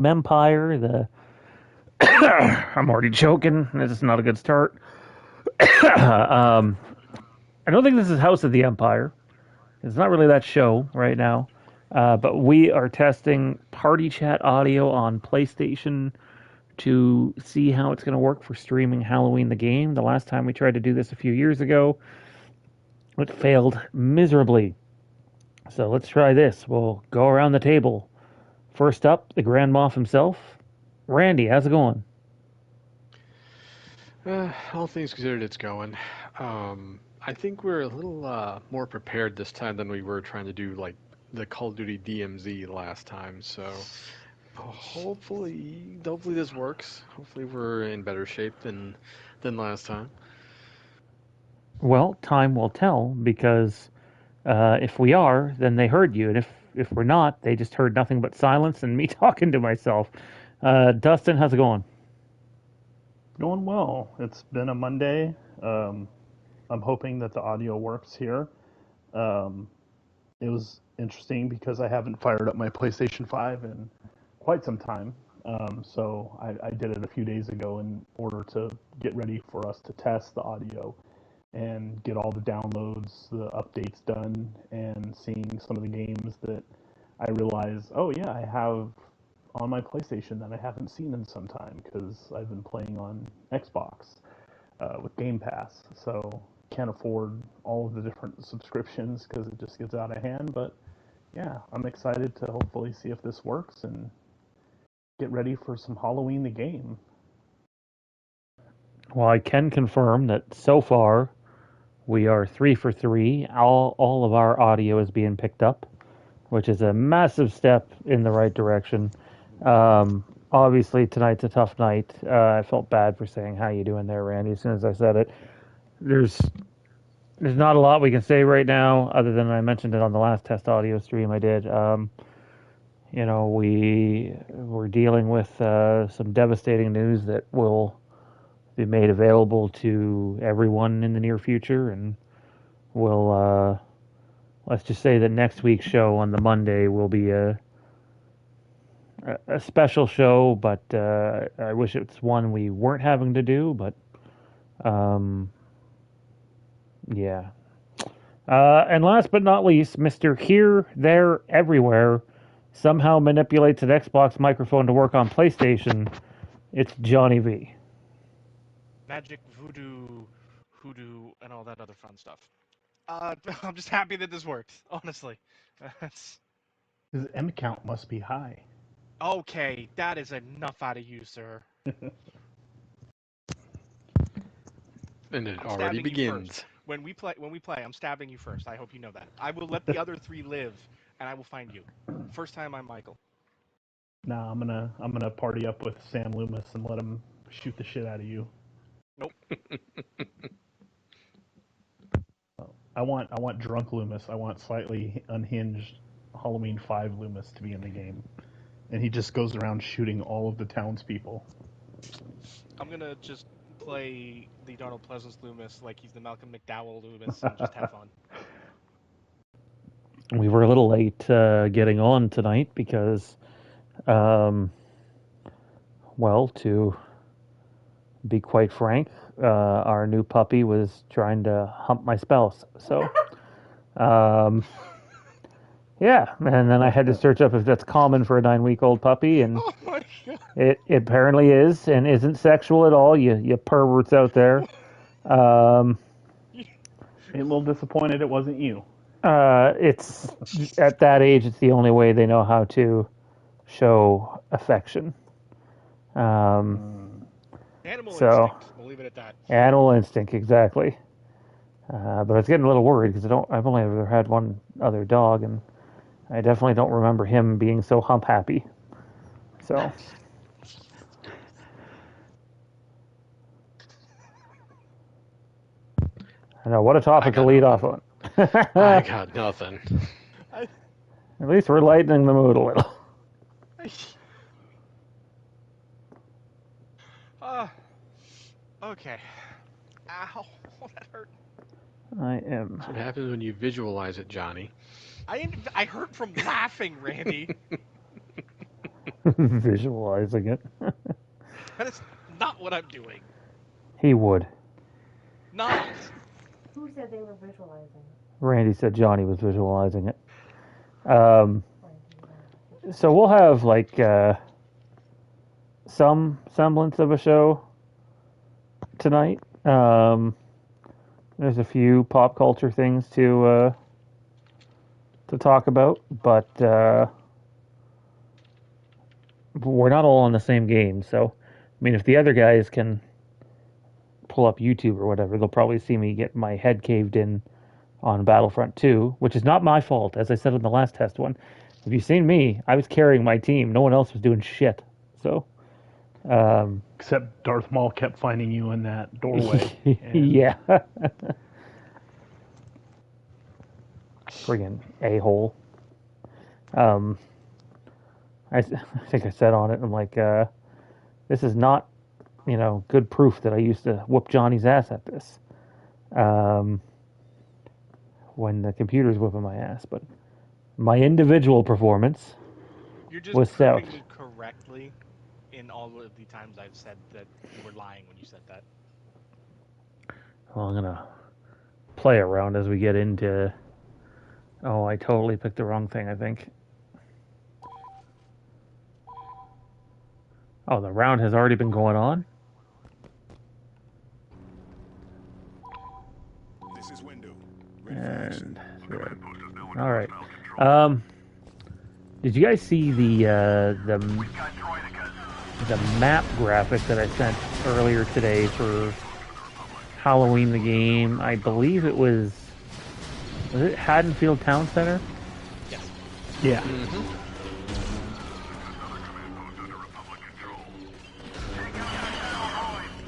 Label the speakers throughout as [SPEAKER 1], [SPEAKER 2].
[SPEAKER 1] Empire. I'm already choking. This is not a good start. I don't think this is House of the Empire. It's not really that show right now. But we are testing party chat audio on PlayStation to see how it's going to work for streaming Halloween the game. The last time we tried to do this a few years ago, it failed miserably. So let's try this. We'll go around the table. First up, the Grand Moff himself. Randy, how's it going?
[SPEAKER 2] All things considered, it's going. I think we're a little more prepared this time than we were trying to do like the Call of Duty DMZ last time. So hopefully this works. Hopefully we're in better shape than last time.
[SPEAKER 1] Well, time will tell because if we are, then they heard you, and if we're not, they just heard nothing but silence and me talking to myself. Dustin, how's it going?
[SPEAKER 3] Going well. It's been a Monday. I'm hoping that the audio works here. Um, it was interesting because I haven't fired up my PlayStation 5 in quite some time. So I did it a few days ago in order to get ready for us to test the audio and get all the downloads, the updates done, and seeing some of the games that I realized, oh yeah, I have on my PlayStation that I haven't seen in some time because I've been playing on Xbox with Game Pass. So can't afford all of the different subscriptions because it just gets out of hand. But yeah, I'm excited to hopefully see if this works and get ready for some Halloween the game.
[SPEAKER 1] Well, I can confirm that so far we are 3 for 3. All of our audio is being picked up, which is a massive step in the right direction. Obviously, tonight's a tough night. I felt bad for saying how you doing there, Randy. As soon as I said it, there's there's not a lot we can say right now, other than I mentioned it on the last test audio stream I did. We're dealing with some devastating news that will be made available to everyone in the near future, and we'll let's just say that next week's show on the Monday will be a special show, but I wish it's one we weren't having to do, but um, yeah. And last but not least, Mr. Here, There, Everywhere somehow manipulates an Xbox microphone to work on PlayStation. It's Johnny V.
[SPEAKER 4] Magic, voodoo, hoodoo, and all that other fun stuff. I'm just happy that this worked, honestly. That's
[SPEAKER 3] His M count must be high.
[SPEAKER 4] okay. That is enough out of you, sir.
[SPEAKER 2] And it
[SPEAKER 4] I'm
[SPEAKER 2] already
[SPEAKER 4] stabbing you
[SPEAKER 2] begins.
[SPEAKER 4] first. When we play, I'm stabbing you first. I hope you know that. I will let the other three live, and I will find you. First time I'm Michael.
[SPEAKER 3] Nah, I'm gonna party up with Sam Loomis and let him shoot the shit out of you.
[SPEAKER 4] Nope.
[SPEAKER 3] I want drunk Loomis. I want slightly unhinged Halloween 5 Loomis to be in the game, and he just goes around shooting all of the townspeople.
[SPEAKER 4] I'm gonna just play the Donald Pleasance Loomis like he's the Malcolm McDowell Loomis and just have fun.
[SPEAKER 1] We were a little late getting on tonight because, um, well, to be quite frank, our new puppy was trying to hump my spouse. So, um, yeah, and then I had to search up if that's common for a 9-week-old puppy, and
[SPEAKER 4] Oh my god.
[SPEAKER 1] it apparently is, and isn't sexual at all. You perverts out there. Um,
[SPEAKER 3] A little disappointed it wasn't you.
[SPEAKER 1] it's at that age, it's the only way they know how to show affection. Um,
[SPEAKER 4] Animal
[SPEAKER 1] so
[SPEAKER 4] instinct. We'll leave it at that.
[SPEAKER 1] animal instinct, exactly. But I was getting a little worried because I've only ever had one other dog, and I definitely don't remember him being so hump happy. So. I know, what a topic to lead off on.
[SPEAKER 2] I got nothing.
[SPEAKER 4] I,
[SPEAKER 1] At least we're lightening the mood a little.
[SPEAKER 4] okay. Ow. That hurt.
[SPEAKER 1] I am.
[SPEAKER 2] That's what happens when you visualize it, Johnny.
[SPEAKER 4] I hurt from laughing, Randy.
[SPEAKER 1] Visualizing it.
[SPEAKER 4] That is not what I'm doing.
[SPEAKER 1] He would.
[SPEAKER 4] Not.
[SPEAKER 5] Who said they were visualizing?
[SPEAKER 1] Randy said Johnny was visualizing it. So we'll have like some semblance of a show tonight. There's a few pop culture things to talk about, but we're not all on the same game. So, I mean, if the other guys can pull up YouTube or whatever, they'll probably see me get my head caved in on Battlefront 2, which is not my fault, as I said in the last test one. If you've seen me, I was carrying my team. No one else was doing shit. So,
[SPEAKER 3] except Darth Maul kept finding you in that doorway.
[SPEAKER 1] yeah. Friggin' a-hole. I think I said on it, I'm like, this is not, good proof that I used to whoop Johnny's ass at this. When the computer's whipping my ass, but my individual performance
[SPEAKER 4] You're just
[SPEAKER 1] was
[SPEAKER 4] proving
[SPEAKER 1] stout.
[SPEAKER 4] me correctly in all of the times I've said that you were lying when you said that.
[SPEAKER 1] Well, I'm gonna play around as we get into. Oh, I totally picked the wrong thing, I think. Oh, the round has already been going on?
[SPEAKER 6] This is window.
[SPEAKER 1] And all right. Did you guys see the map graphic that I sent earlier today for Halloween the game? I believe it was it Haddonfield Town Center?
[SPEAKER 4] Yes.
[SPEAKER 3] Yeah.
[SPEAKER 2] Mm-hmm.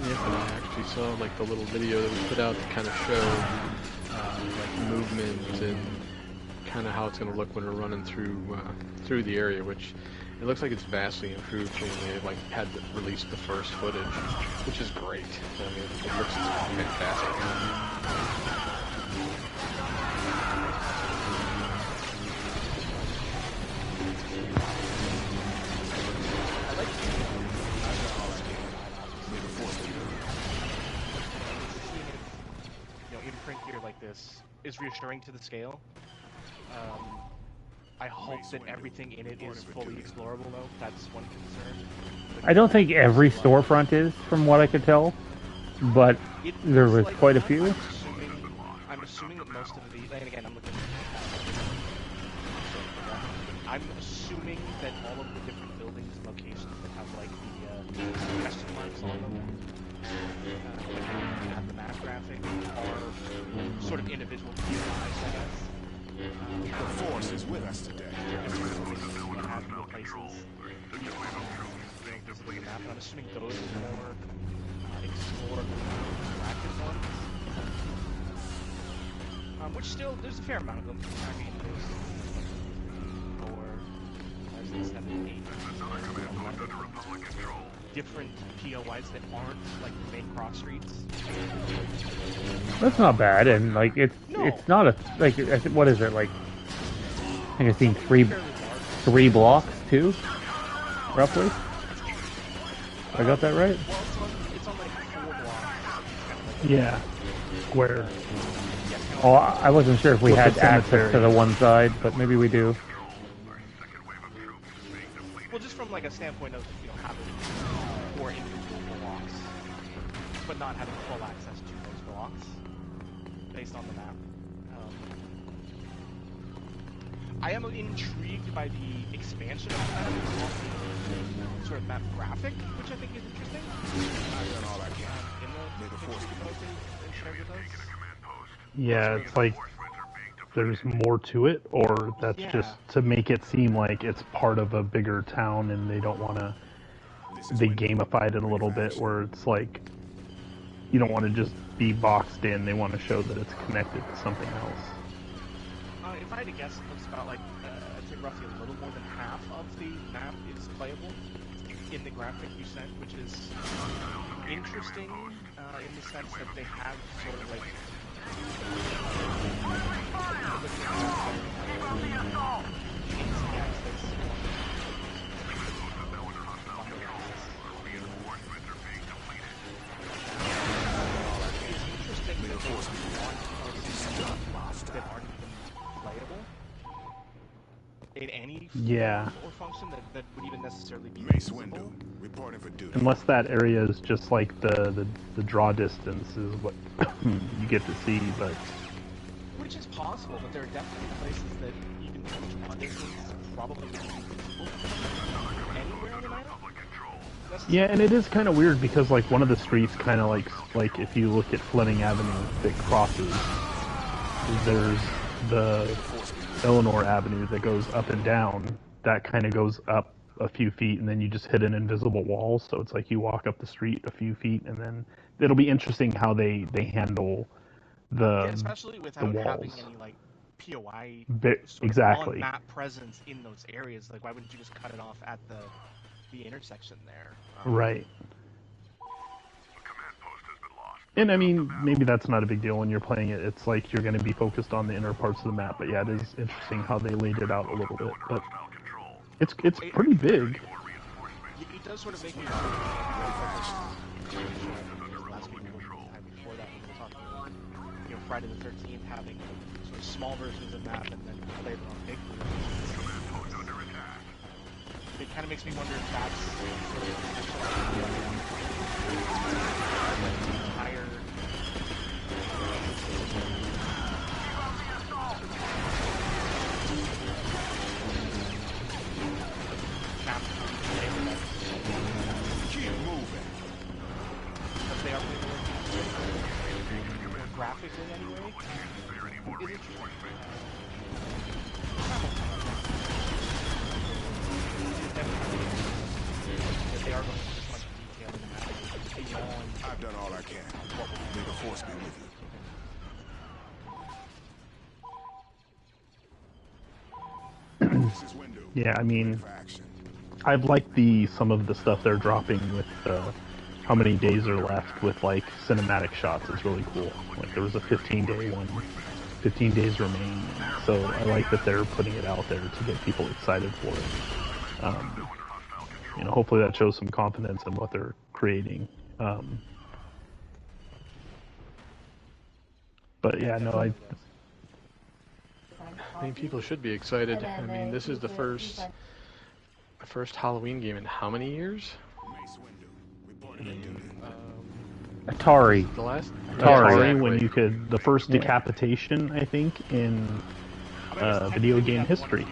[SPEAKER 2] Yep, and I actually saw like the little video that we put out to kind of show like movement and kind of how it's going to look when we're running through the area, which it looks like it's vastly improved from when they like had released the first footage, which is great. I mean, it looks fantastic.
[SPEAKER 4] In print gear like this is reassuring to the scale. I hope that everything in it is fully explorable, though. That's one concern.
[SPEAKER 1] I don't think every storefront is, from what I could tell, but there was
[SPEAKER 4] like
[SPEAKER 1] quite a
[SPEAKER 4] that.
[SPEAKER 1] few.
[SPEAKER 4] I'm assuming that most of these, and again, I'm looking. I'm assuming that all of the different buildings and locations that have like the question marks on them, have the map graphic, are sort of individual POIs, I guess.
[SPEAKER 6] The Force is with us today.
[SPEAKER 4] What happened to places? Visiting the map, and I'm assuming those are more explored interactive ones. Which still, there's a fair amount of them. I mean, there's 4, 5, 6, 7, 8, 11 different POIs that aren't like the main cross streets.
[SPEAKER 1] That's not bad, and like it's not a like what is it like? I think I've seen three blocks too, roughly. I got that right?
[SPEAKER 4] Well, it's on like 4 blocks.
[SPEAKER 3] Yeah. Square.
[SPEAKER 1] Oh, I wasn't sure if we
[SPEAKER 3] With
[SPEAKER 1] had
[SPEAKER 3] the
[SPEAKER 1] access
[SPEAKER 3] cemetery.
[SPEAKER 1] to the one side, but maybe we do.
[SPEAKER 4] Well, just from like a standpoint of having 4 individual blocks, but not having full access to those blocks based on the map. I am intrigued by the expansion of the map, sort of map graphic, which I think is interesting.
[SPEAKER 6] I've done all I can.
[SPEAKER 4] In the Force
[SPEAKER 3] Yeah, it's like there's more to it, or that's just to make it seem like it's part of a bigger town and they don't want to. They gamified it a little bit where it's like you don't want to just be boxed in. They want to show that it's connected to something else.
[SPEAKER 4] If I had to guess, it looks about like I'd say roughly a little more than half of the map is playable in the graphic you sent, which is interesting in the sense that they have sort of like in any
[SPEAKER 3] Yeah.
[SPEAKER 4] form or function that would even necessarily be
[SPEAKER 6] Mace
[SPEAKER 4] usable.
[SPEAKER 6] Windu, reporting for duty.
[SPEAKER 3] Unless that area is just like the draw distance is what you get to see, but
[SPEAKER 4] Which is possible, but there are definitely places that even from draw distance probably would be visible anywhere on the map.
[SPEAKER 3] yeah, and it is kind of weird because like one of the streets kind of like if you look at Fleming Avenue that crosses, there's the Eleanor Avenue that goes up and down. That kind of goes up a few feet, and then you just hit an invisible wall. So it's like you walk up the street a few feet, and then it'll be interesting how they handle
[SPEAKER 4] Yeah,
[SPEAKER 3] the
[SPEAKER 4] especially without having
[SPEAKER 3] walls.
[SPEAKER 4] any like POI sort of
[SPEAKER 3] Exactly.
[SPEAKER 4] on-map presence in those areas. Like, why wouldn't you just cut it off at the intersection there?
[SPEAKER 3] Right. And I mean, maybe that's not a big deal when you're playing it. It's like you're going to be focused on the inner parts of the map. But yeah, it is interesting how they laid it out a little bit. But it's pretty big.
[SPEAKER 4] It does sort of make me wonder. Last week, time before that, we were talking about Friday the 13th having sort of small versions of map and then play them on big versions. It kind of makes me wonder if that's sort of the entire map.
[SPEAKER 6] Keep moving.
[SPEAKER 4] But they are more graphically anyway. It is that they are going to put as much detail in the map beyond
[SPEAKER 6] I've done all I can. May the force be with you. This is Windu.
[SPEAKER 3] Yeah, I mean,
[SPEAKER 6] For action.
[SPEAKER 3] I've liked some of the stuff they're dropping with how many days are left with like cinematic shots. It's really cool. Like there was a 15-day one, 15 days remain. So I like that they're putting it out there to get people excited for it. Hopefully that shows some confidence in what they're creating. But yeah, no,
[SPEAKER 2] I think people should be excited. I mean, this is the first Halloween game in how many years?
[SPEAKER 6] Mace Windu, reporting for duty.
[SPEAKER 1] Atari.
[SPEAKER 2] The last
[SPEAKER 3] Atari,
[SPEAKER 2] Yeah,
[SPEAKER 3] when
[SPEAKER 2] exactly.
[SPEAKER 3] you could, the first decapitation, I think, in video game history.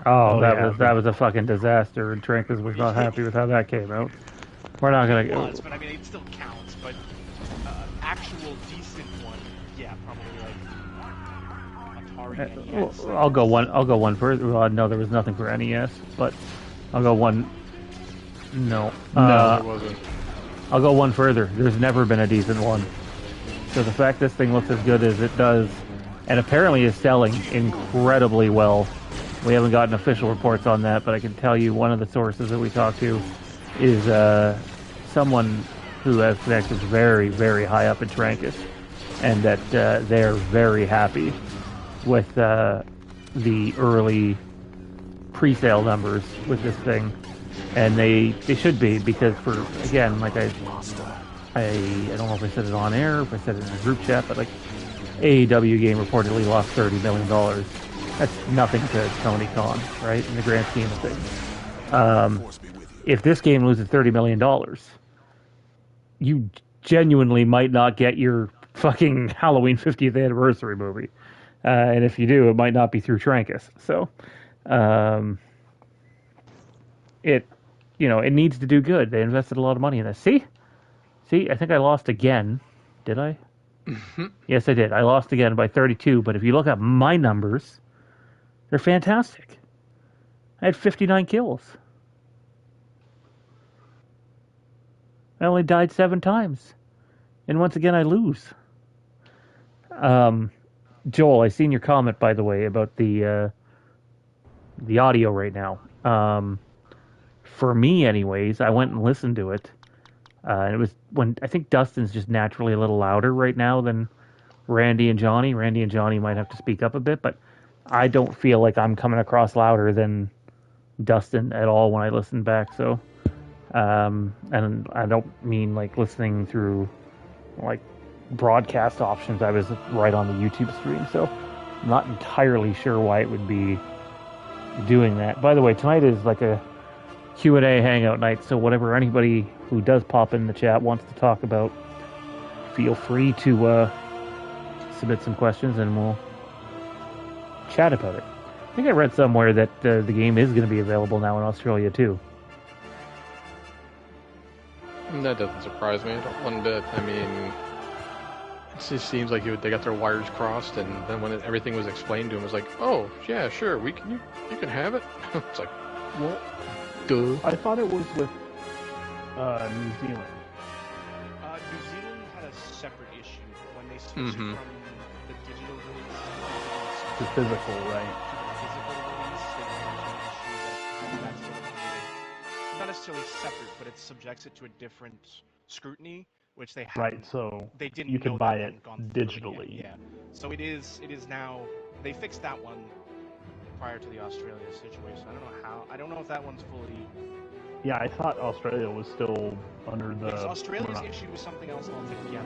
[SPEAKER 1] Oh,
[SPEAKER 3] Oh,
[SPEAKER 1] that
[SPEAKER 3] yeah,
[SPEAKER 1] was a fucking disaster, and Trankus was not happy with how that came out. We're not gonna
[SPEAKER 4] It
[SPEAKER 1] go.
[SPEAKER 4] was, but I mean, it still counts. But actual decent one, yeah, probably like Atari NES.
[SPEAKER 1] I'll go one further. Well, no, there was nothing for NES, but I'll go one. No,
[SPEAKER 2] There wasn't.
[SPEAKER 1] I'll go one further. There's never been a decent one. So the fact this thing looks as good as it does, and apparently is selling incredibly well. We haven't gotten official reports on that, but I can tell you one of the sources that we talked to is someone who has connections very, very high up in Trancas, and that they're very happy with the early pre-sale numbers with this thing, and they should be, because for, again, like I don't know if I said it on air, if I said it in a group chat, but like AEW game reportedly lost $30 million. That's nothing to Tony Khan, right? In the grand scheme of things.
[SPEAKER 6] Force be with you.
[SPEAKER 1] If this game loses $30 million, you genuinely might not get your fucking Halloween 50th anniversary movie. And if you do, it might not be through Trancas. So, it needs to do good. They invested a lot of money in this. See, I think I lost again. Did I? Yes, I did. I lost again by 32. But if you look at my numbers, they're fantastic. I had 59 kills. I only died 7 times. And once again, I lose. Joel, I seen your comment, by the way, about the audio right now. For me, anyways, I went and listened to it. And it was when I think Dustin's just naturally a little louder right now than Randy and Johnny. Randy and Johnny might have to speak up a bit, but I don't feel like I'm coming across louder than Dustin at all when I listen back. So, and I don't mean like listening through like broadcast options. I was right on the YouTube stream. So, I'm not entirely sure why it would be doing that. By the way, tonight is like a Q&A hangout night, so whatever anybody who does pop in the chat wants to talk about, feel free to submit some questions and we'll chat about it. I think I read somewhere that the game is going to be available now in Australia too.
[SPEAKER 2] That doesn't surprise me one bit. I mean, it just seems like they got their wires crossed, and then when everything was explained to him, it was like, oh, yeah, sure, you can have it. It's like,
[SPEAKER 3] Well,
[SPEAKER 2] duh.
[SPEAKER 3] I thought it was with New Zealand.
[SPEAKER 4] New Zealand had a separate issue when they switched
[SPEAKER 2] Mhm.
[SPEAKER 4] from the digital release
[SPEAKER 3] The physical, right?
[SPEAKER 4] physical release. They had an issue that that's sort of not necessarily separate, but it subjects it to a different scrutiny, which they
[SPEAKER 3] Right.
[SPEAKER 4] haven't.
[SPEAKER 3] So
[SPEAKER 4] They didn't
[SPEAKER 3] you
[SPEAKER 4] know
[SPEAKER 3] can
[SPEAKER 4] that
[SPEAKER 3] buy
[SPEAKER 4] and
[SPEAKER 3] it
[SPEAKER 4] hadn't gone through it yet.
[SPEAKER 3] digitally.
[SPEAKER 4] Yeah. So it is now. They fixed that one prior to the Australia situation. I don't know if that one's fully.
[SPEAKER 3] Yeah, I thought Australia was still under the.
[SPEAKER 4] Yes, Australia's
[SPEAKER 3] we're not-
[SPEAKER 4] issue was something else altogether.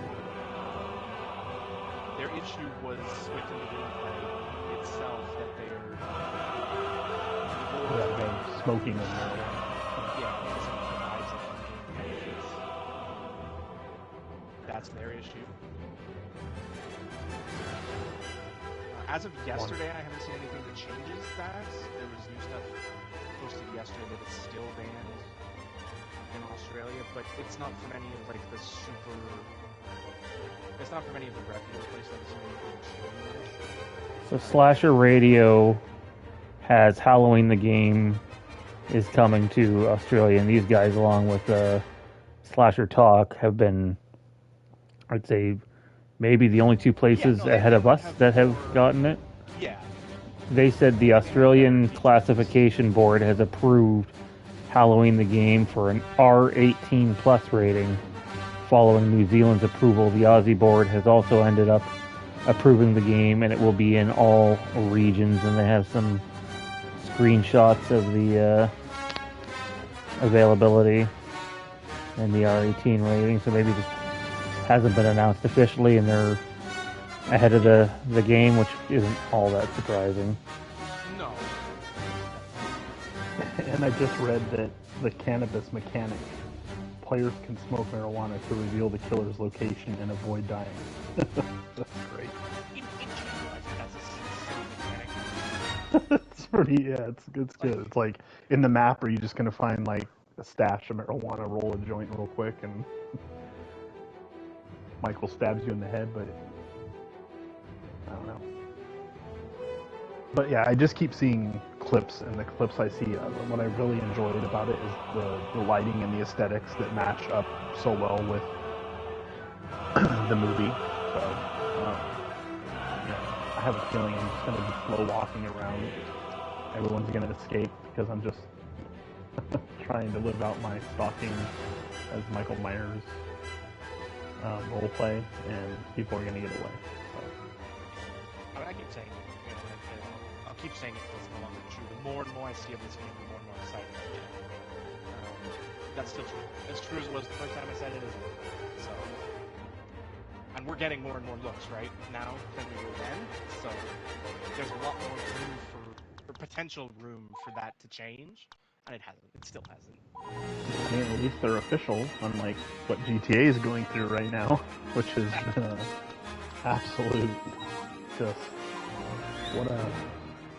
[SPEAKER 4] Their issue was within the gameplay itself that they're.
[SPEAKER 3] Yeah, the smoking of marijuana.
[SPEAKER 4] Yeah, because it provides it in-game benefits. That's their issue. As of yesterday, I haven't seen anything that changes that. There was new stuff posted yesterday that it's still banned in Australia, but it's not from any of like the super. It's not from any of the regular places that it's anything changed.
[SPEAKER 1] So Slasher Radio has Halloween the game is coming to Australia, and these guys, along with Slasher Talk, have been, I'd say, maybe the only two places ahead of us that have gotten it.
[SPEAKER 4] Yeah.
[SPEAKER 1] They said the Australian Classification Board has approved Halloween the game for an R18 plus rating. Following New Zealand's approval, the Aussie board has also ended up approving the game, and it will be in all regions. And they have some screenshots of the availability and the R18 rating. So maybe it just hasn't been announced officially, and they're ahead of the game, which isn't all that surprising.
[SPEAKER 4] No.
[SPEAKER 3] And I just read that the cannabis mechanic, players can smoke marijuana to reveal the killer's location and avoid dying. That's great.
[SPEAKER 4] In general, I think that's a silly mechanic.
[SPEAKER 3] It's pretty. Yeah, it's good. It's like in the map, are you just gonna find like a stash of marijuana, roll a joint real quick, and Michael stabs you in the head, but I don't know. But yeah, I just keep seeing clips, and the clips I see, what I really enjoyed about it is the lighting and the aesthetics that match up so well with the movie. So, I have a feeling I'm just going to be slow walking around. Everyone's going to escape because I'm just trying to live out my stalking as Michael Myers role play, and people are going to get away.
[SPEAKER 4] I mean, I keep saying, I'll keep saying it until it's no longer true. The more and more I see of this game, the more and more excited I get. That's still true. As true as it was the first time I said it, isn't it? So, and we're getting more and more looks right now than we were then. So there's a lot more room for potential room for that to change, and it hasn't. It still hasn't.
[SPEAKER 3] I mean, at least they're official, unlike what GTA is going through right now, which is absolute just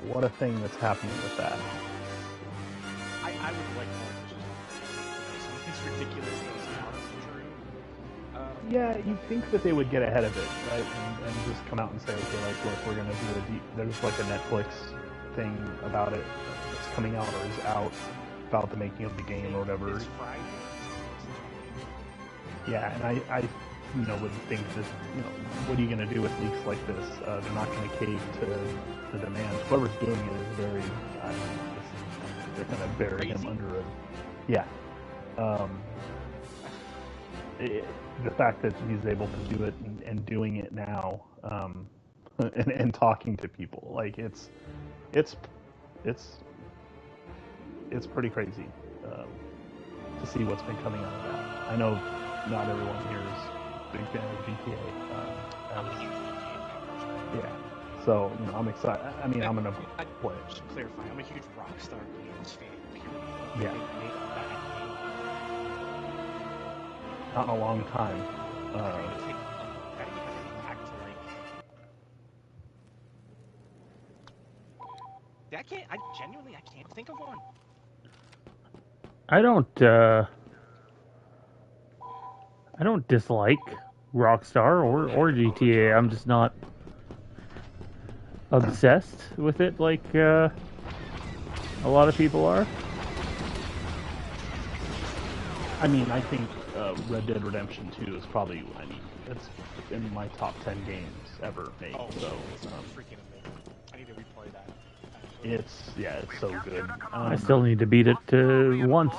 [SPEAKER 3] what a thing that's happening with that.
[SPEAKER 4] I would like more some of these ridiculous things aren't true.
[SPEAKER 3] Yeah, you'd think that they would get ahead of it, right? And just come out and say, okay, like, look, we're gonna do there's like a Netflix thing about it that's coming out or is out about the making of the game or whatever.
[SPEAKER 4] It's Friday.
[SPEAKER 3] Yeah, and I would think that, what are you going to do with leaks like this? They're not going to cave to the demands. Whoever's doing it is very, they're going to bury him under it. Yeah. The fact that he's able to do it and doing it now, and talking to people, like it's pretty crazy to see what's been coming out of that. I know not everyone here is a big fan of GTA. Yeah. So I'm excited. I mean, I'm gonna
[SPEAKER 4] I
[SPEAKER 3] play it.
[SPEAKER 4] should clarify. I'm a huge Rockstar games fan. Period.
[SPEAKER 3] Yeah.
[SPEAKER 4] They made that
[SPEAKER 3] Not in a long time.
[SPEAKER 4] game. Gotta take back to like. I genuinely can't think of one.
[SPEAKER 1] I don't dislike Rockstar or GTA. I'm just not obsessed with it like a lot of people are.
[SPEAKER 3] I mean, I think Red Dead Redemption 2 is probably, it's in my top 10 games ever made.
[SPEAKER 4] Oh,
[SPEAKER 3] So
[SPEAKER 4] it's freaking amazing. I need to replay that.
[SPEAKER 3] it's so good.
[SPEAKER 1] I still need to beat it once.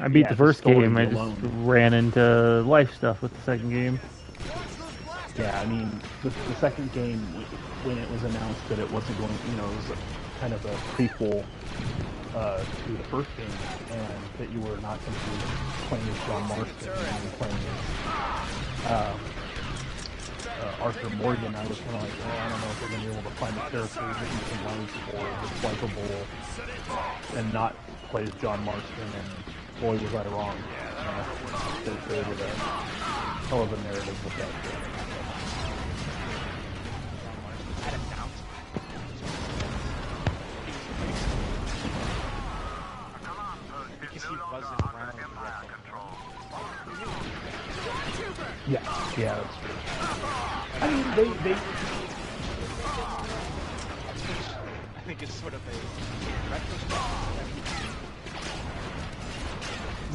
[SPEAKER 1] I beat the
[SPEAKER 3] the
[SPEAKER 1] first
[SPEAKER 3] story
[SPEAKER 1] game. I just
[SPEAKER 3] alone.
[SPEAKER 1] ran into life stuff with the second game.
[SPEAKER 3] Yeah, I mean, the second game, when it was announced that it wasn't going, it was kind of a prequel to the first game, and that you were not going to be playing as John Marston and you were playing as Arthur Morgan. I was kind of like, oh, I don't know if we're going to be able to find a character that you can like or that's likable and not play as John Marston, and boy was I wrong. They created a hell of a narrative with that game.
[SPEAKER 4] Because he wasn't around the Red Dead.
[SPEAKER 3] Yeah, that's true. I mean, they
[SPEAKER 4] I think it's sort of a retrospect.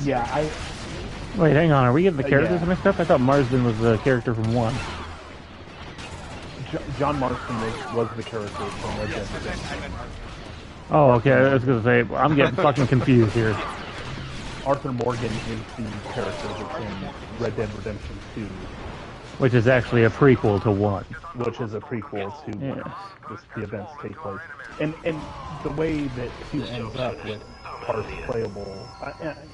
[SPEAKER 3] yeah,
[SPEAKER 1] Wait, hang on. Are we getting the characters
[SPEAKER 3] yeah.
[SPEAKER 1] mixed up? I thought Marsden was the character from 1.
[SPEAKER 3] John Marston was the character from Red Dead Redemption.
[SPEAKER 1] Oh, okay. I was going to say, I'm getting fucking confused here.
[SPEAKER 3] Arthur Morgan is the character that's in Red Dead Redemption 2,
[SPEAKER 1] Which is actually a prequel to 1.
[SPEAKER 3] which is a prequel to when
[SPEAKER 1] Yes.
[SPEAKER 3] the events take place. And the way that 2 ends up with parts playable, I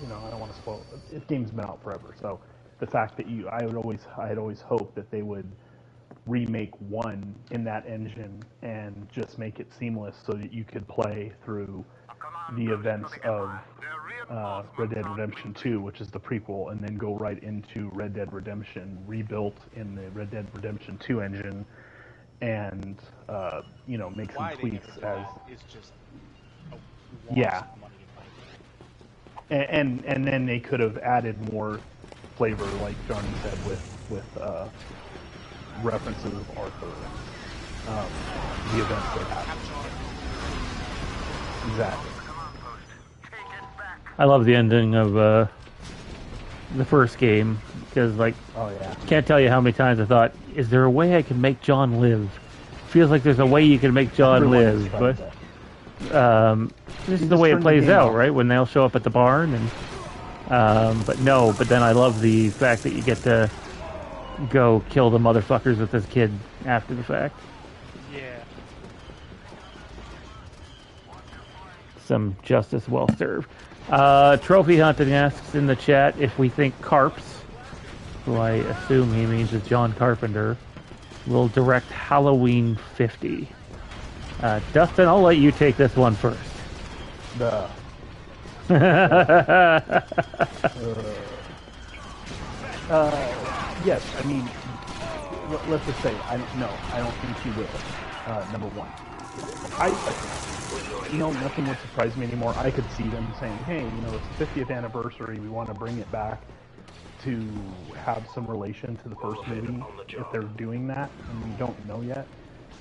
[SPEAKER 3] don't want to spoil it. This game's been out forever, so the fact that I had always hoped that they would remake 1 in that engine and just make it seamless so that you could play through the events of Red Dead Redemption 2, which is the prequel, and then go right into Red Dead Redemption, rebuilt in the Red Dead Redemption 2 engine, and make some
[SPEAKER 4] Why they
[SPEAKER 3] tweaks
[SPEAKER 4] never did
[SPEAKER 3] as
[SPEAKER 4] that is just a loss
[SPEAKER 3] yeah,
[SPEAKER 4] of money in my opinion.
[SPEAKER 3] and then they could have added more flavor, like Johnny said, with references of Arthur, the events that happened. Exactly.
[SPEAKER 1] I love the ending of the first game because, like,
[SPEAKER 3] Oh yeah.
[SPEAKER 1] can't tell you how many times I thought, is there a way I can make John live? Feels like there's a way you can make John
[SPEAKER 3] Everyone has
[SPEAKER 1] live,
[SPEAKER 3] tried
[SPEAKER 1] but
[SPEAKER 3] that.
[SPEAKER 1] this is
[SPEAKER 3] You
[SPEAKER 1] the
[SPEAKER 3] just
[SPEAKER 1] way it
[SPEAKER 3] turn the
[SPEAKER 1] plays
[SPEAKER 3] game
[SPEAKER 1] out,
[SPEAKER 3] off.
[SPEAKER 1] right? When they'll show up at the barn, and but then I love the fact that you get to go kill the motherfuckers with this kid after the fact.
[SPEAKER 4] Yeah.
[SPEAKER 1] Some justice well served. Trophy Hunting asks in the chat if we think Carps, who I assume he means is John Carpenter, will direct Halloween 50. Dustin, I'll let you take this one first.
[SPEAKER 3] The yes, I mean, let's just say I don't think he will. Number one, nothing would surprise me anymore. I could see them saying, hey, it's the 50th anniversary. We want to bring it back to have some relation to the first movie. If they're doing that, and we don't know yet,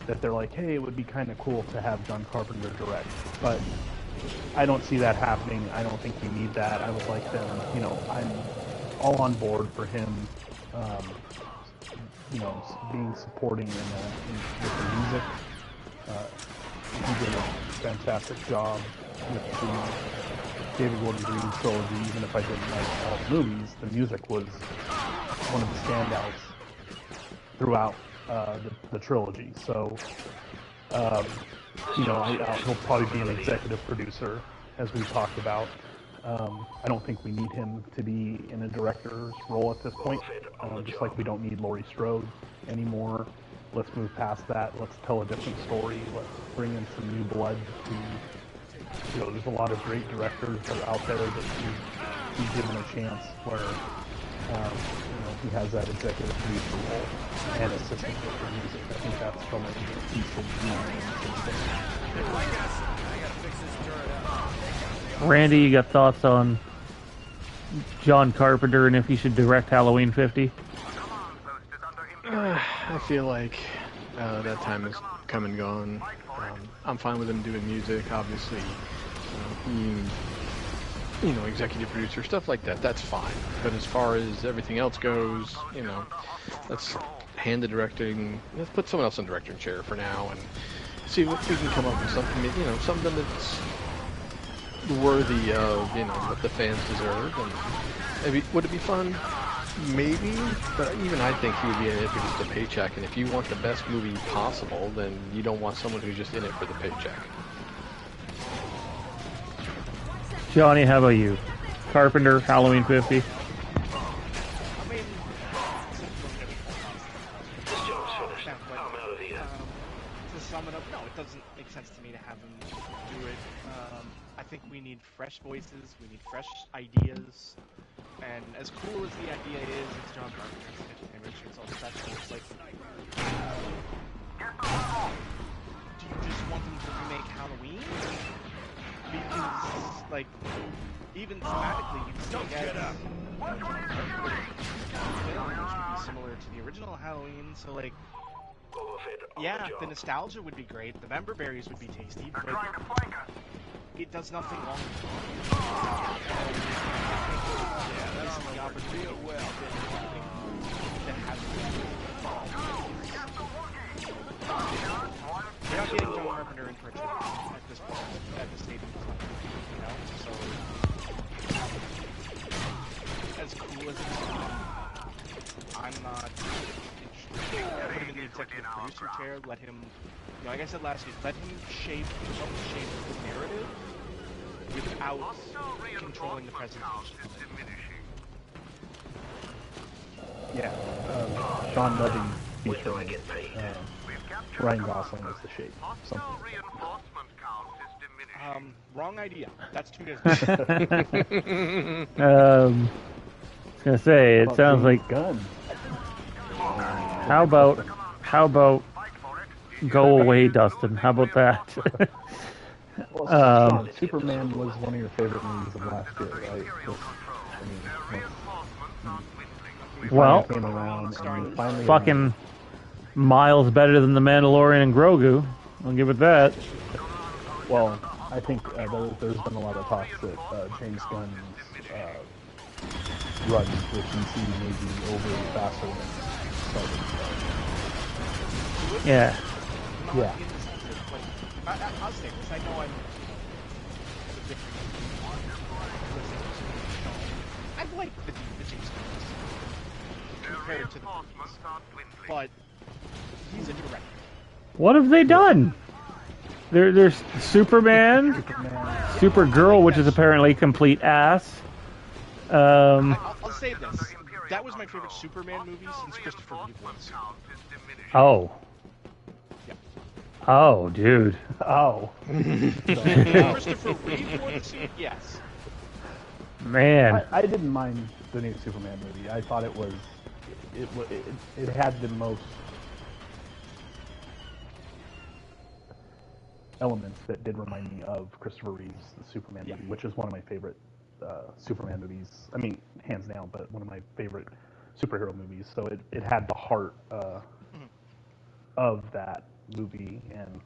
[SPEAKER 3] that they're like, hey, it would be kind of cool to have John Carpenter direct, but I don't see that happening. I don't think we need that. I would like them, I'm all on board for him, being supporting with the music. He did a fantastic job with the David Gordon Green trilogy. Even if I didn't like all the movies, the music was one of the standouts throughout the trilogy. So, he'll probably be an executive producer, as we talked about. I don't think we need him to be in a director's role at this point, just like we don't need Laurie Strode anymore. let's move past that. Let's tell a different story. Let's bring in some new blood. There's a lot of great directors that are out there that he's given a chance where he has that executive producer role and assistant for music. I think that's something that he should do.
[SPEAKER 1] Randy, you got thoughts on John Carpenter and if he should direct Halloween 50?
[SPEAKER 2] I feel like that time has come and gone. I'm fine with him doing music, obviously. Executive producer, stuff like that, that's fine. But as far as everything else goes, let's hand the directing, let's put someone else in the directing chair for now and see if we can come up with something, something that's worthy of, what the fans deserve. And maybe, would it be fun? Maybe, but even I think he would be in it for just a paycheck, and if you want the best movie possible, then you don't want someone who's just in it for the paycheck.
[SPEAKER 1] Johnny, how about you? Carpenter, Halloween 50?
[SPEAKER 4] I mean, to sum it up, no, it doesn't make sense to me to have him do it. I think we need fresh voices, we need fresh ideas, and as cool as the idea is, it's John Carpenter, it's Mitch Richards, it's all special. It's like, do you just want them to remake Halloween? Because, like, even thematically, you'd still get John Carpenter film, which would be similar to the original Halloween. So, like, yeah, the nostalgia would be great. The member berries would be tasty, but it does nothing long term. Yeah, that's the opportunity that has We're not getting John Carpenter in for a tribute at this point, at this stage of his life, So, as cool as it is, I'm not interested. Put him in the executive producer chair, let him, like I said last week, let him help shape the narrative without controlling the presentation.
[SPEAKER 3] Yeah, Sean Levy featuring Ryan Gosling as the shape. Something.
[SPEAKER 4] Wrong idea. That's too different.
[SPEAKER 1] I was gonna say, it sounds like.
[SPEAKER 3] Gun.
[SPEAKER 1] How about go away, Dustin? How about that?
[SPEAKER 3] Well, Superman was one of your favorite movies of last year, right?
[SPEAKER 1] Well,
[SPEAKER 3] came around and finally
[SPEAKER 1] fucking miles better than The Mandalorian and Grogu. I'll give it that.
[SPEAKER 3] Well, I think there's been a lot of talks that James Gunn's run with DC may be over faster than started.
[SPEAKER 1] Yeah.
[SPEAKER 3] Yeah.
[SPEAKER 4] I'll say this. I know I'm I like the James Gunn compared to the movies, but he's a director.
[SPEAKER 1] What have they done? There's Superman, Supergirl, which is apparently complete ass.
[SPEAKER 4] I'll say this. That was my favorite Superman movie since Christopher Reeve was.
[SPEAKER 1] Oh.
[SPEAKER 4] Yeah.
[SPEAKER 1] Oh, dude.
[SPEAKER 3] Oh.
[SPEAKER 4] Christopher Reeve wore the suit? Yes.
[SPEAKER 1] Man.
[SPEAKER 3] I didn't mind the new Superman movie. I thought it was it had the most elements that did remind me of Christopher Reeve's The Superman movie, which is one of my favorite Superman movies. I mean, hands down, but one of my favorite superhero movies. So it had the heart of that movie. And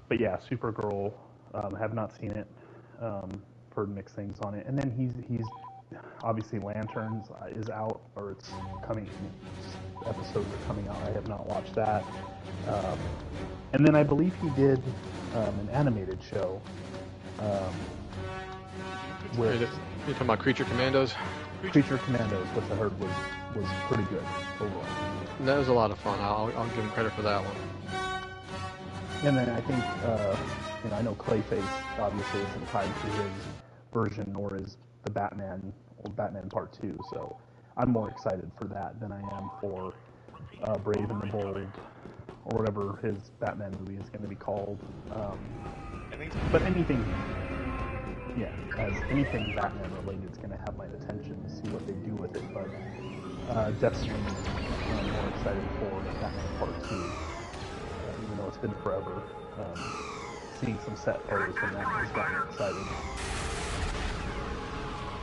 [SPEAKER 3] but yeah, Supergirl, have not seen it. Heard mixed things on it. And then he's obviously Lanterns is out, or it's coming. Episodes are coming out. I have not watched that. And then I believe he did an animated show.
[SPEAKER 2] You're talking about Creature Commandos?
[SPEAKER 3] Creature Commandos, which I heard was pretty good overall.
[SPEAKER 2] That was a lot of fun. I'll give him credit for that one.
[SPEAKER 3] And then I think, I know Clayface obviously isn't tied to his version, nor is the Batman or Batman Part 2. So I'm more excited for that than I am for Brave and the Bold, or whatever his Batman movie is going to be called.
[SPEAKER 4] I think
[SPEAKER 3] But anything, yeah, as anything Batman related is going to have my attention to see what they do with it. But definitely more excited for Batman Part 2, even though it's been forever. Seeing some set photos from that has got me excited.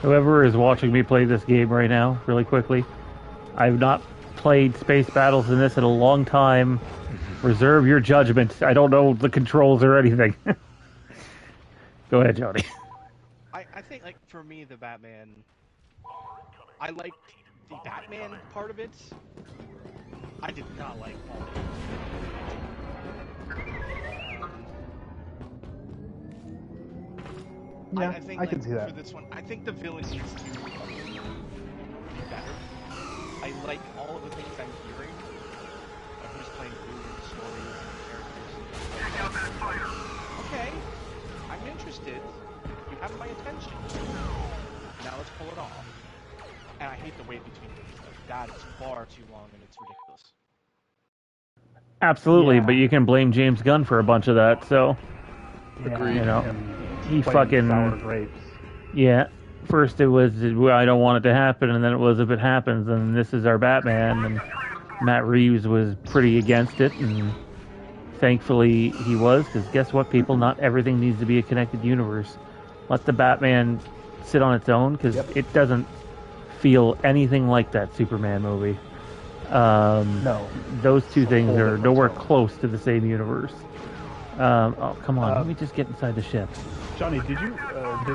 [SPEAKER 1] Whoever is watching me play this game right now, really quickly, I've not played space battles in this in a long time. Reserve your judgment. I don't know the controls or anything. Go ahead, Johnny.
[SPEAKER 4] I think, like, for me, the Batman, I liked the Batman part of it. I did not like all of it.
[SPEAKER 3] Yeah,
[SPEAKER 4] I think,
[SPEAKER 3] I can
[SPEAKER 4] like,
[SPEAKER 3] see that.
[SPEAKER 4] for this one, I think the villain needs to be better. I like all of the things I'm hearing. Who's playing who in the stories and characters. Okay, I'm interested. You have my attention. Now let's pull it off. And I hate the wait between movies. That is far too long and it's ridiculous.
[SPEAKER 1] Absolutely,
[SPEAKER 3] Yeah.
[SPEAKER 1] but you can blame James Gunn for a bunch of that, so...
[SPEAKER 2] Agreed.
[SPEAKER 1] You know,
[SPEAKER 3] and
[SPEAKER 1] he
[SPEAKER 3] playing
[SPEAKER 1] fucking...
[SPEAKER 3] sour grapes.
[SPEAKER 1] Yeah. First it was, well, I don't want it to happen, and then it was, if it happens, then this is our Batman, and Matt Reeves was pretty against it, and thankfully he was, because guess what, people? Not everything needs to be a connected universe. Let the Batman sit on its own, because it doesn't feel anything like that Superman movie.
[SPEAKER 3] No.
[SPEAKER 1] Those two
[SPEAKER 3] It's a
[SPEAKER 1] things
[SPEAKER 3] whole
[SPEAKER 1] are
[SPEAKER 3] different
[SPEAKER 1] nowhere
[SPEAKER 3] tone.
[SPEAKER 1] close to the same universe. Oh, come on, let me just get inside the ship.
[SPEAKER 3] Johnny, did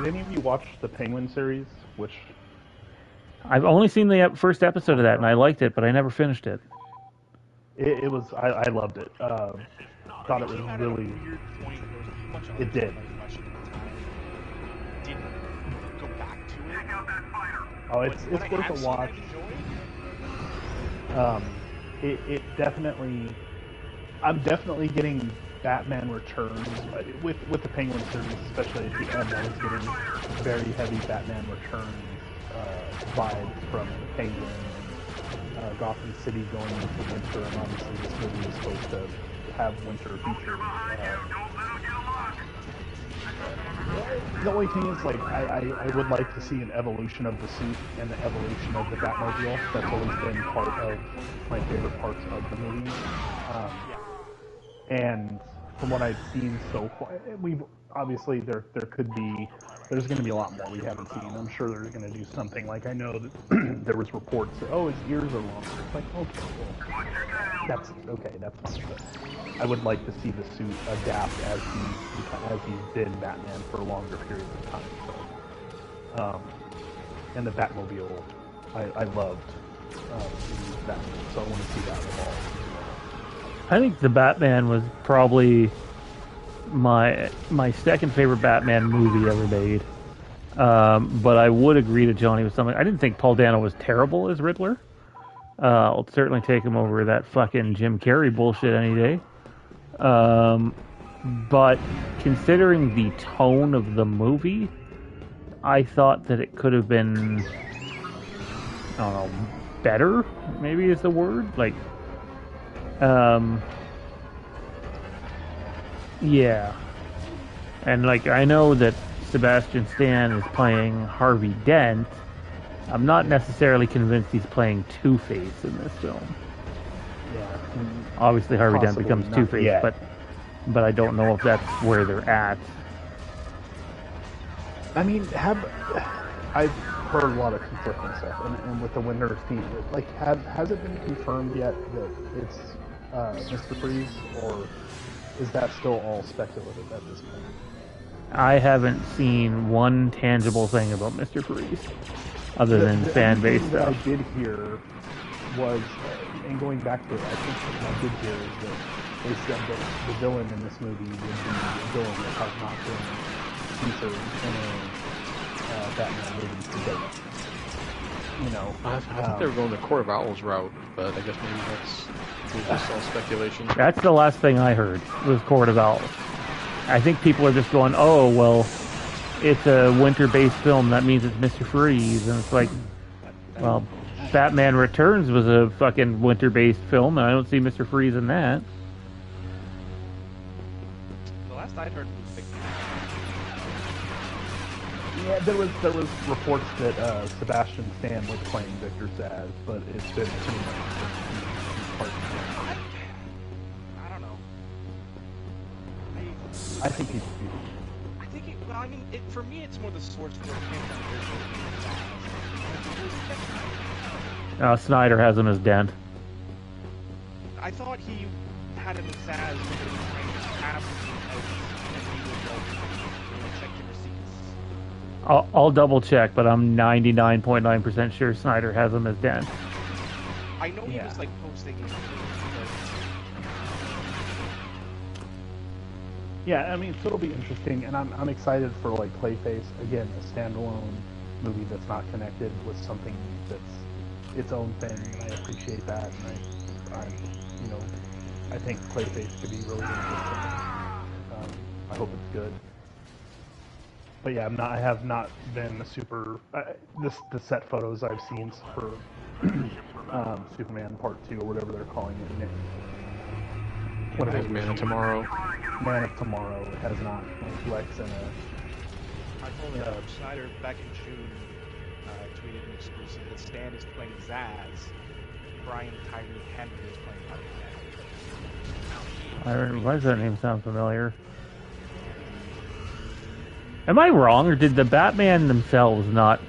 [SPEAKER 3] any of you watch the Penguin series? Which
[SPEAKER 1] I've only seen the first episode of that, and I liked it, but I never finished it.
[SPEAKER 3] it was, I loved it. Thought it was
[SPEAKER 4] came out at a
[SPEAKER 3] really,
[SPEAKER 4] weird point where there was a bunch of
[SPEAKER 3] It did.
[SPEAKER 4] other questions at the time. Didn't go back to it.
[SPEAKER 3] oh, it's
[SPEAKER 4] When I
[SPEAKER 3] worth
[SPEAKER 4] have
[SPEAKER 3] a
[SPEAKER 4] seen,
[SPEAKER 3] watch.
[SPEAKER 4] I've enjoyed.
[SPEAKER 3] It definitely, I'm definitely getting Batman Returns with the Penguin series, especially at the end. I was getting very heavy Batman Returns vibes from the Penguin and Gotham City going into winter, and obviously this movie is supposed to have winter featured. The only thing is, like, I would like to see an evolution of the suit and the evolution of the Batmobile. That's always been part of my favorite parts of the movie. And from what I've seen so far, we've obviously there's going to be a lot more we haven't seen. I'm sure there's going to do something. Like, I know that there was reports that, oh, his ears are longer. It's like, okay, well, that's fine. But I would like to see the suit adapt as he's been Batman for longer periods of time. So, and the Batmobile, I loved Batman, so I want to see that evolve.
[SPEAKER 1] I think the Batman was probably my second favorite Batman movie ever made. But I would agree to Johnny with something. I didn't think Paul Dano was terrible as Riddler. I'll certainly take him over that fucking Jim Carrey bullshit any day. But considering the tone of the movie, I thought that it could have been, I don't know, better, maybe is the word. Like, yeah. And, like, I know that Sebastian Stan is playing Harvey Dent. I'm not necessarily convinced he's playing Two-Face in this film.
[SPEAKER 3] Yeah.
[SPEAKER 1] Obviously, Harvey Dent
[SPEAKER 3] Possibly
[SPEAKER 1] becomes
[SPEAKER 3] not
[SPEAKER 1] Two-Face,
[SPEAKER 3] yet.
[SPEAKER 1] but I don't know if that's where they're at.
[SPEAKER 3] I mean, I've heard a lot of conflicting stuff, and with the Winter's theme, like, has it been confirmed yet that it's Mr. Freeze, or is that still all speculative at this point?
[SPEAKER 1] I haven't seen one tangible thing about Mr. Freeze, other than fan base
[SPEAKER 3] thing that
[SPEAKER 1] stuff.
[SPEAKER 3] I did hear was, and going back to it, I think what I did hear is that they said that the villain in this movie would be a villain that has not been featured in a Batman movie to date. You know,
[SPEAKER 2] I thought they were going the Court of Owls route, but I guess maybe that's just all speculation.
[SPEAKER 1] That's the last thing I heard, was Court of Owls. I think people are just going, oh, well, it's a winter-based film, that means it's Mr. Freeze, and it's like, well, Batman Returns was a fucking winter-based film, and I don't see Mr. Freeze in that.
[SPEAKER 4] The last I'd heard was Victor.
[SPEAKER 3] Yeah, there was reports that Sebastian Stan was playing Victor Zsasz, but it's been pretty much part of
[SPEAKER 4] I don't know.
[SPEAKER 3] I think he's
[SPEAKER 4] I think it. Well, I mean, for me, it's more the source for it.
[SPEAKER 1] Snyder has him as Dent.
[SPEAKER 4] I thought he had him as Zaz because he was trying to have him check the receipts.
[SPEAKER 1] I'll double check, but I'm 99.9% sure Snyder has him as Dent.
[SPEAKER 4] I know he was like posting.
[SPEAKER 3] Yeah, I mean, so it'll be interesting, and I'm excited for like Clayface again, a standalone movie that's not connected with something that's its own thing, and I appreciate that, and I you know, I think Clayface could be really interesting. I hope it's good. But yeah, I have not been a super. The set photos I've seen for Superman Part 2 or whatever they're calling it.
[SPEAKER 2] What is Man of Tomorrow?
[SPEAKER 3] Man of Tomorrow. It has not Lex and
[SPEAKER 4] I told Snyder back in June, tweeted an exclusive that Stan is playing Zaz, Brian Tyree Henry is playing Harvey.
[SPEAKER 1] Why does that name sound familiar? Am I wrong, or did the Batman themselves not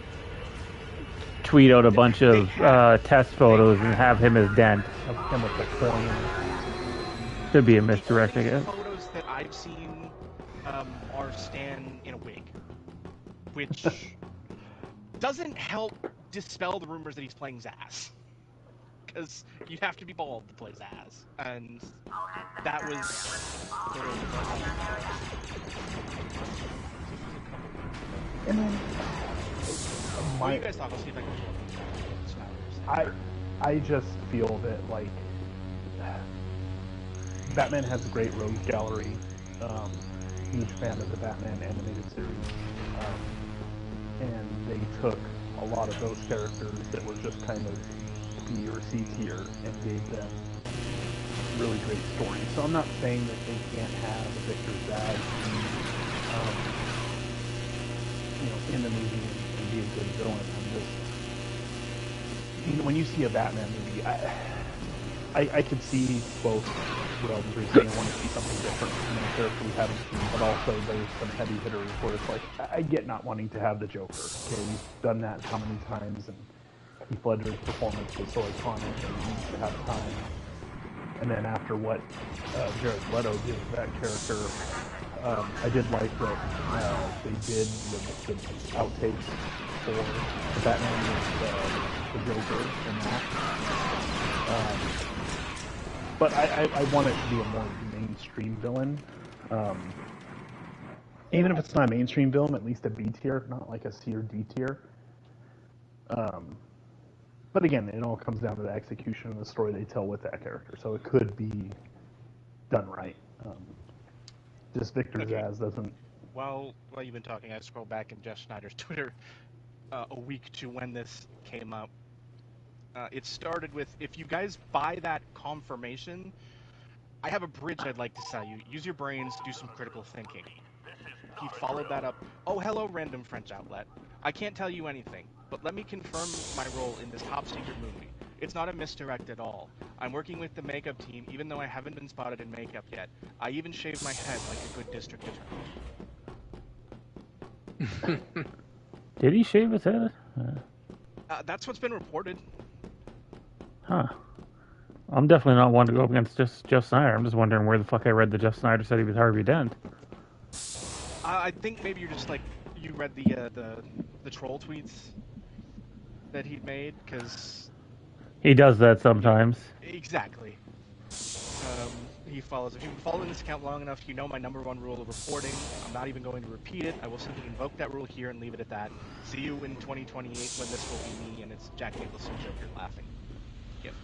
[SPEAKER 1] tweet out a bunch of test photos and have him as Dent?
[SPEAKER 3] him with the coin.
[SPEAKER 1] Could be a misdirect, I guess.
[SPEAKER 4] The photos that I've seen are Stan in a wig, which doesn't help dispel the rumors that he's playing Zaz. Because you'd have to be bald to play Zaz, and that was.
[SPEAKER 3] And then
[SPEAKER 4] What do you guys thought? I'll see if I can.
[SPEAKER 3] I just feel that like Batman has a great rogues gallery. Huge fan of the Batman animated series, and they took a lot of those characters that were just kind of B or C tier and gave them really great stories. So I'm not saying that they can't have a Victor Zsasz in the movie and be a good villain. I'm just, when you see a Batman movie, I could see both realms where you're saying I want to see something different from a character we haven't seen, but also there's some heavy hitters where it's like, I get not wanting to have the Joker. Okay, we've done that how many times, and Heath Ledger's performance was so iconic and he needs to have time. And then after what Jared Leto did with that character, I did like what they did with the outtakes for the Batman with the Joker and that. But I want it to be a more mainstream villain. Even if it's not a mainstream villain, at least a B tier, not like a C or D tier. But again, it all comes down to the execution of the story they tell with that character. So it could be done right. Just Victor Zsasz doesn't.
[SPEAKER 4] While you've been talking, I scrolled back in Jeff Snyder's Twitter a week to when this came up. It started with, if you guys buy that confirmation, I have a bridge I'd like to sell you. Use your brains, do some critical thinking. He followed that up. Oh, hello, random French outlet. I can't tell you anything, but let me confirm my role in this top secret movie. It's not a misdirect at all. I'm working with the makeup team, even though I haven't been spotted in makeup yet. I even shaved my head like a good district attorney.
[SPEAKER 1] Did he shave his head?
[SPEAKER 4] That's what's been reported.
[SPEAKER 1] Huh. I'm definitely not one to go up against just Jeff Snyder. I'm just wondering where the fuck I read that Jeff Snyder said he was Harvey Dent.
[SPEAKER 4] I think maybe you're just like, you read the troll tweets that he'd made, because...
[SPEAKER 1] He does that sometimes.
[SPEAKER 4] Exactly. He follows. If you've been following this account long enough, you know my #1 rule of reporting. I'm not even going to repeat it. I will simply invoke that rule here and leave it at that. See you in 2028 when this will be me and it's Jack Nicholson Joker laughing. Yep.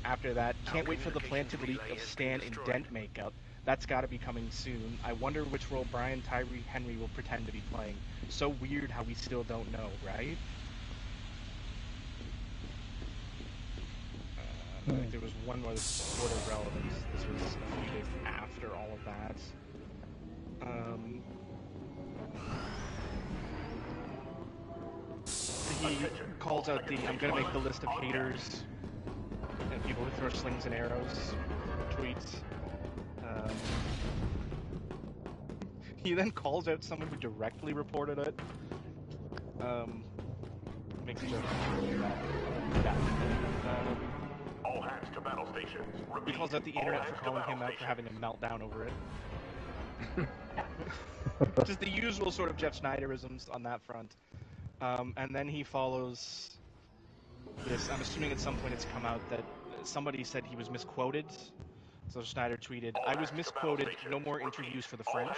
[SPEAKER 4] After that, can't wait for the planted leak of Stan in Dent makeup. That's got to be coming soon. I wonder which role Brian Tyree Henry will pretend to be playing. So weird how we still don't know, right? Like, there was one more that's sort of relevant. This was a few days after all of that. He calls out the "I'm gonna make the list of haters and people who throw slings and arrows" tweets. He then calls out someone who directly reported it. Makes a joke. Yeah.
[SPEAKER 7] All hands to battle stations.
[SPEAKER 4] He calls out the internet for calling him out for having a meltdown over it. Just the usual sort of Jeff Schneiderisms on that front. And then he follows this. I'm assuming at some point it's come out that somebody said he was misquoted. So Schneider tweeted, "I was misquoted. No more interviews for the French."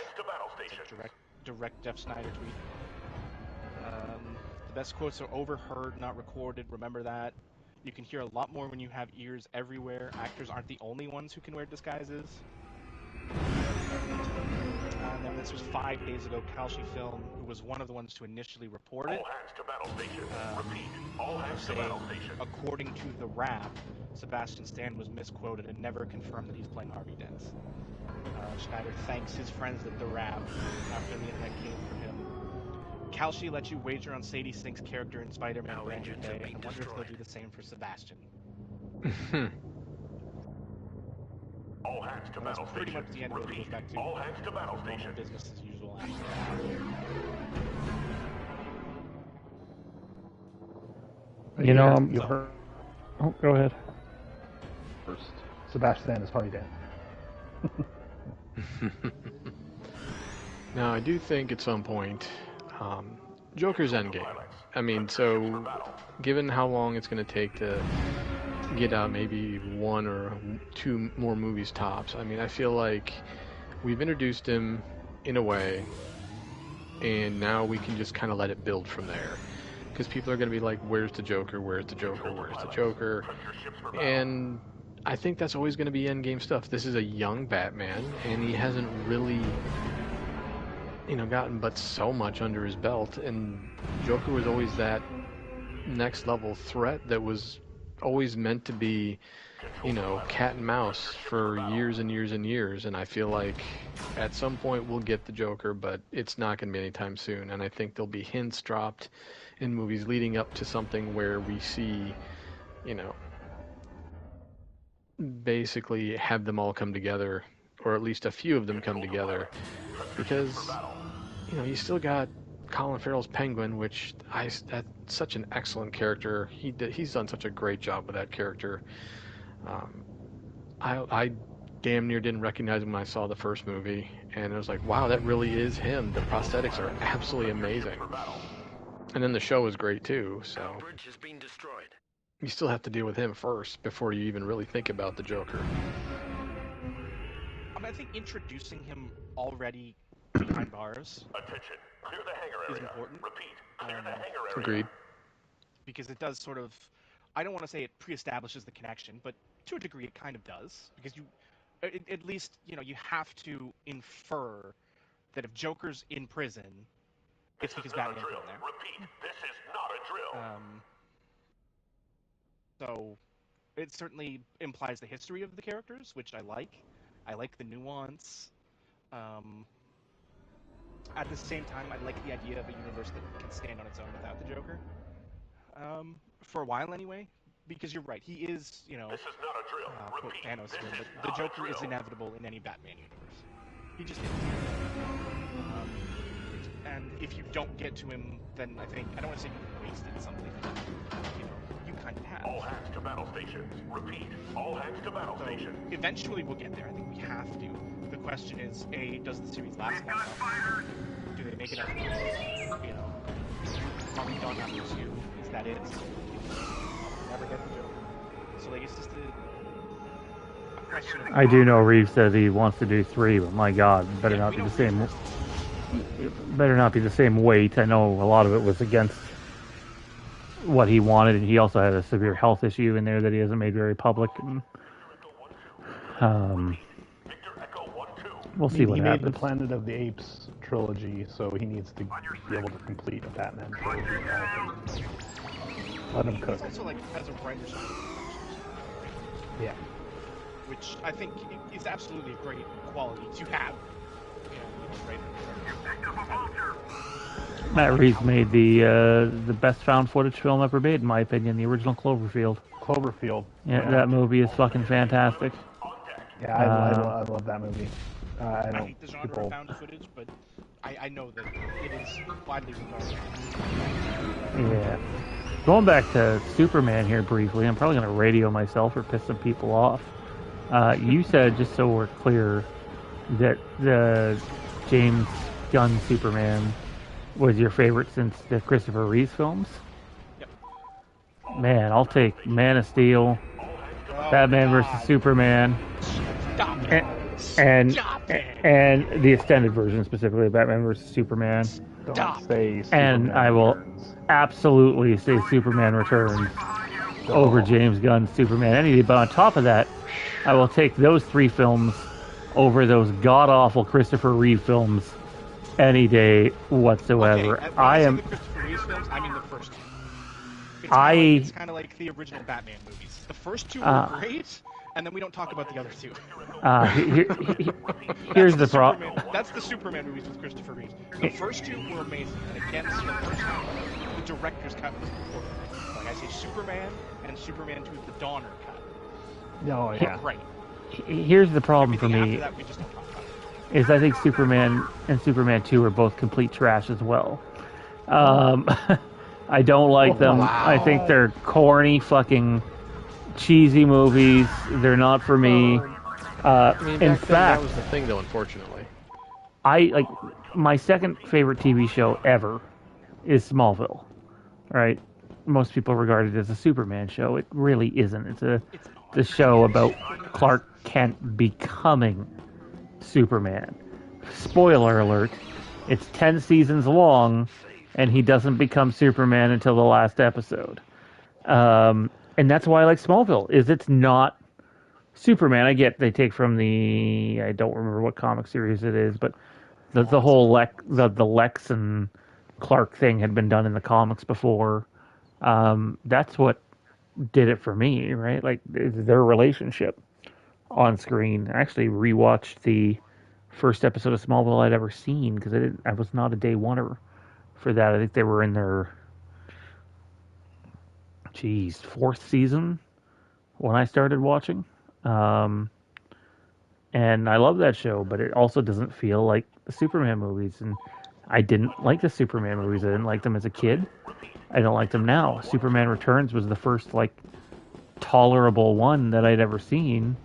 [SPEAKER 4] It's a direct Jeff Schneider tweet. The best quotes are overheard, not recorded. Remember that. You can hear a lot more when you have ears everywhere. Actors aren't the only ones who can wear disguises. And then this was 5 days ago. Kalshi Film, who was one of the ones to initially report it,
[SPEAKER 7] All hands to battle stations. Repeat. All hands to battle stations.
[SPEAKER 4] according to the rap, Sebastian Stan was misquoted and never confirmed that he's playing Harvey Dent. Schneider thanks his friends at the rap after the internet came for him. Kalshi let you wager on Sadie Sink's character in Spider-Man Brand New Day. I wonder if they'll do the same for Sebastian.
[SPEAKER 7] All hands to
[SPEAKER 4] That's
[SPEAKER 7] battle
[SPEAKER 4] pretty
[SPEAKER 7] stations.
[SPEAKER 4] much the end of it. It goes back to
[SPEAKER 7] All hands to battle
[SPEAKER 4] normal
[SPEAKER 7] stations.
[SPEAKER 4] business as usual after that.
[SPEAKER 1] You know,
[SPEAKER 3] You heard
[SPEAKER 1] oh, go ahead.
[SPEAKER 3] first. Sebastian is Harvey Dent.
[SPEAKER 2] Now, I do think at some point, Joker's Endgame. I mean, so given how long it's going to take to get out maybe 1 or 2 more movies tops, I mean, I feel like we've introduced him in a way, and now we can just kind of let it build from there. Because people are going to be like, where's the Joker, where's the Joker, where's the Joker? And I think that's always going to be Endgame stuff. This is a young Batman, and he hasn't really, gotten but so much under his belt, and Joker was always that next level threat that was always meant to be, cat and mouse for years and years and years, and I feel like at some point we'll get the Joker, but it's not going to be anytime soon, and I think there'll be hints dropped in movies leading up to something where we see, basically have them all come together, or at least a few of them come together, because you still got Colin Farrell's Penguin, which that's such an excellent character. He's done such a great job with that character. I damn near didn't recognize him when I saw the first movie, and it was like, wow, that really is him. The prosthetics are absolutely amazing, and then the show was great too. So you still have to deal with him first before you even really think about the Joker.
[SPEAKER 4] I think introducing him already behind bars
[SPEAKER 7] Attention. Clear the hangar
[SPEAKER 4] is
[SPEAKER 7] area.
[SPEAKER 4] important.
[SPEAKER 7] Repeat. Clear the hangar area.
[SPEAKER 2] Agreed.
[SPEAKER 4] Because it does sort of, I don't want to say it pre-establishes the connection, but to a degree it kind of does. Because at least, you have to infer that if Joker's in prison, it's because Batman's in there.
[SPEAKER 7] Repeat. This is not a drill.
[SPEAKER 4] So it certainly implies the history of the characters, which I like. I like the nuance. At the same time, I like the idea of a universe that can stand on its own without the Joker. For a while anyway, because you're right, he is,
[SPEAKER 7] This is not a drill.
[SPEAKER 4] quote
[SPEAKER 7] Repeat.
[SPEAKER 4] Thanos
[SPEAKER 7] This
[SPEAKER 4] here,
[SPEAKER 7] is
[SPEAKER 4] but
[SPEAKER 7] not
[SPEAKER 4] the
[SPEAKER 7] a
[SPEAKER 4] Joker is
[SPEAKER 7] drill.
[SPEAKER 4] inevitable in any Batman universe. He just is. And if you don't get to him, then I don't want to say you've wasted something, but, you kind of have.
[SPEAKER 7] All hands to battle stations. Repeat. All hands to battle
[SPEAKER 4] So
[SPEAKER 7] stations.
[SPEAKER 4] eventually we'll get there. I think we have to. The question is, A, does the series last long enough? Do they make enough movies? Are we done after 2? Is that it? Never get the Joker. So like, it's just a question of...
[SPEAKER 1] I do know Reeves says he wants to do 3, but my God, better not be the same. Better not be the same weight. I know a lot of it was against what he wanted, and he also had a severe health issue in there that he hasn't made very public. And, we'll see what
[SPEAKER 3] he made
[SPEAKER 1] happens.
[SPEAKER 3] the Planet of the Apes trilogy, so he needs to be able to complete a Batman trilogy. Let him cook.
[SPEAKER 4] He's also like has a writer's
[SPEAKER 3] Yeah.
[SPEAKER 4] which I think is absolutely a great quality to have. Right.
[SPEAKER 1] Matt Reeves made the best found footage film ever made, in my opinion, the original Cloverfield.
[SPEAKER 3] Cloverfield.
[SPEAKER 1] Yeah, that movie is fucking fantastic.
[SPEAKER 3] Yeah, I love that movie. I
[SPEAKER 4] I
[SPEAKER 3] know
[SPEAKER 4] hate the genre of
[SPEAKER 3] people.
[SPEAKER 4] found footage, but I know that it is widely regarded.
[SPEAKER 1] Yeah. Going back to Superman here briefly, I'm probably going to radio myself or piss some people off. You said, just so we're clear, that the James Gunn Superman was your favorite since the Christopher Reeve films.
[SPEAKER 4] Yep.
[SPEAKER 1] Man, I'll take Man of Steel,
[SPEAKER 4] Oh,
[SPEAKER 1] Batman
[SPEAKER 4] God.
[SPEAKER 1] versus Superman,
[SPEAKER 4] Stop it.
[SPEAKER 1] and
[SPEAKER 4] Stop it.
[SPEAKER 1] and the extended version, specifically Batman versus Superman.
[SPEAKER 3] Don't
[SPEAKER 4] Stop.
[SPEAKER 3] say
[SPEAKER 1] And
[SPEAKER 3] Superman
[SPEAKER 1] I will
[SPEAKER 3] Returns.
[SPEAKER 1] absolutely say Superman Returns over James Gunn's Superman any day. But on top of that, I will take those three films over those god awful Christopher Reeve films any day whatsoever.
[SPEAKER 4] Okay, when
[SPEAKER 1] I
[SPEAKER 4] I say
[SPEAKER 1] am.
[SPEAKER 4] the Christopher Reeve films, I mean the first two. It's kind of like the original Batman movies. The first two were great, and then we don't talk about the other two.
[SPEAKER 1] Here's the problem.
[SPEAKER 4] That's the Superman movies with Christopher Reeve. The first two were amazing, and against the first two, the director's cut was important. Like I say, Superman and Superman 2, the Donner cut.
[SPEAKER 3] Oh yeah.
[SPEAKER 4] Right.
[SPEAKER 1] Here's the problem for
[SPEAKER 4] Everything
[SPEAKER 1] me.
[SPEAKER 4] after that, we just don't talk about.
[SPEAKER 1] Is I think Superman and Superman 2 are both complete trash as well. I don't like them.
[SPEAKER 2] wow.
[SPEAKER 1] I think they're corny, fucking cheesy movies. They're not for me.
[SPEAKER 2] I mean,
[SPEAKER 1] In
[SPEAKER 2] back then,
[SPEAKER 1] fact,
[SPEAKER 2] that was the thing, though. Unfortunately,
[SPEAKER 1] I like my second favorite TV show ever is Smallville. Right? Most people regard it as a Superman show. It really isn't. It's the show about Clark Kent becoming Superman. Spoiler alert, it's 10 seasons long, and he doesn't become Superman until the last episode. And that's why I like Smallville, is it's not Superman. I get they take from I don't remember what comic series it is, but the whole the Lex and Clark thing had been done in the comics before. That's what did it for me, right? Like their relationship on screen. I actually rewatched the first episode of Smallville I'd ever seen because I was not a day oneer for that. I think they were in their fourth season when I started watching. And I love that show, but it also doesn't feel like the Superman movies. And I didn't like the Superman movies. I didn't like them as a kid. I don't like them now. Superman Returns was the first like tolerable one that I'd ever seen,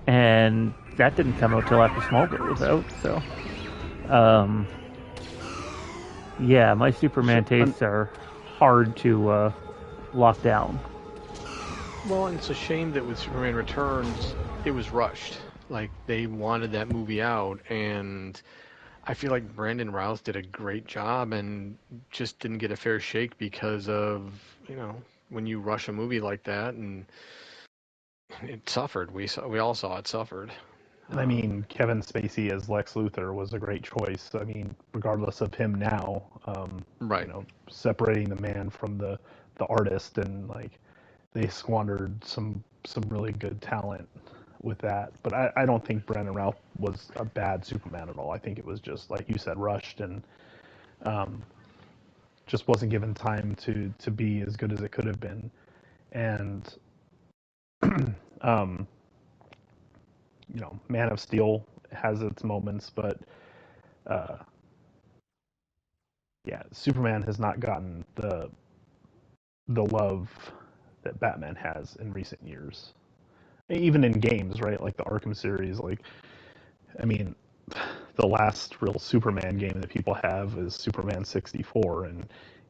[SPEAKER 1] and that didn't come out till after Smallville was out. So, yeah, my Superman tastes are hard to lock down.
[SPEAKER 2] well, and it's a shame that with Superman Returns, it was rushed. Like they wanted that movie out, and I feel like Brandon Routh did a great job and just didn't get a fair shake because of, when you rush a movie like that, and it suffered. We all saw it suffered.
[SPEAKER 3] And I mean, Kevin Spacey as Lex Luthor was a great choice. I mean, regardless of him now,
[SPEAKER 2] Right.
[SPEAKER 3] separating the man from the artist, and like they squandered some really good talent with that. But I don't think Brandon Routh was a bad Superman at all. I think it was just like you said, rushed, and just wasn't given time to be as good as it could have been. And um, Man of Steel has its moments, but yeah, Superman has not gotten the love that Batman has in recent years. Even in games, right? Like the Arkham series, like I mean, the last real Superman game that people have is Superman 64, and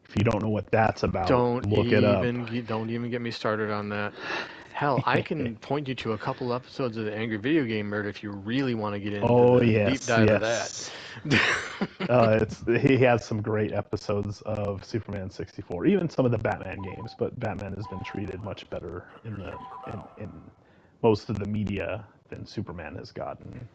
[SPEAKER 3] if you don't know what that's about, look it up.
[SPEAKER 2] Don't even get me started on that. Hell, I can point you to a couple episodes of the Angry Video Game Nerd if you really want to get into the deep dive of that.
[SPEAKER 3] He has some great episodes of Superman 64, even some of the Batman games. But Batman has been treated much better in most of the media than Superman has gotten.